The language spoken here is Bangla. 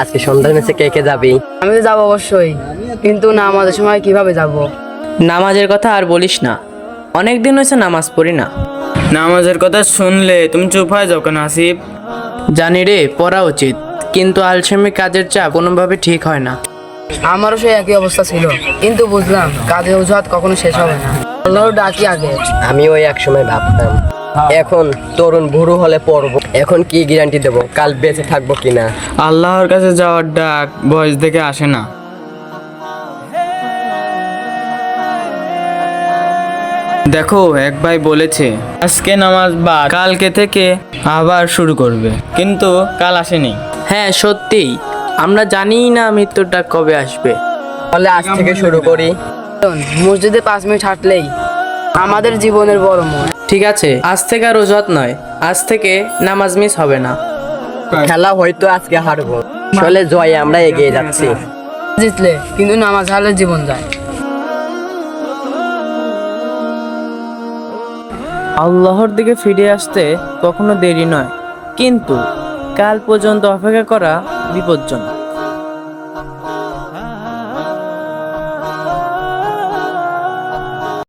আজকে সন্ধ্যার ম্যাচে কে কে যাবি? আমি তো যাবো অবশ্যই, কিন্তু নামাজের সময় কিভাবে যাব? নামাজের কথা আর বলিস না, অনেক দিন হয়েছে নামাজ পড়ি না। নামাজের কথা শুনলে তুমি চুপ হয়ে যাও কেন আসিফ? জানি রে, পড়া উচিত, কিন্তু আলসেমি কাজের চাপ কোনোভাবে ঠিক হয় না। আমারও সেই একই অবস্থা ছিল, কিন্তু বুঝলাম কাজের অজুহাত কখনো শেষ হবে না। আল্লাহর ডাকি আগে। আমি ওই এক সময় ভাবতাম এখন তরুণ বুড়ো হলে পড়বো, এখন কি গ্যারান্টি দেবো কাল বেঁচে থাকবো কিনা। আল্লাহর কাছে যাওয়ার ডাক বয়স দেখে আসে না। দেখো, এক ভাই বলেছে আজকে নামাজ বা কালকে থেকে আবার শুরু করবে, কিন্তু কাল আসেনি। হ্যাঁ সত্যিই, আমরা জানিই না মৃত্যুর ডাক কবে আসবে। তাহলে আজ থেকে শুরু করি। মসজিদে 5 মিনিট হাঁটলেই আমাদের জীবনের বড় মোড়। ঠিক আছে, আজ থেকে আর অজুহাত নয়, আজ থেকে নামাজ মিস হবে না। খেলা হয়তো আজকে হারবো, আসলে জয়ে আমরা এগিয়ে যাচ্ছি। জিতলে কিন্তু নামাজ হারলে জীবন যায়। আল্লাহর দিকে ফিরে আসতে কখনো দেরি নয়, কিন্তু কাল পর্যন্ত অপেক্ষা করা বিপজ্জনক।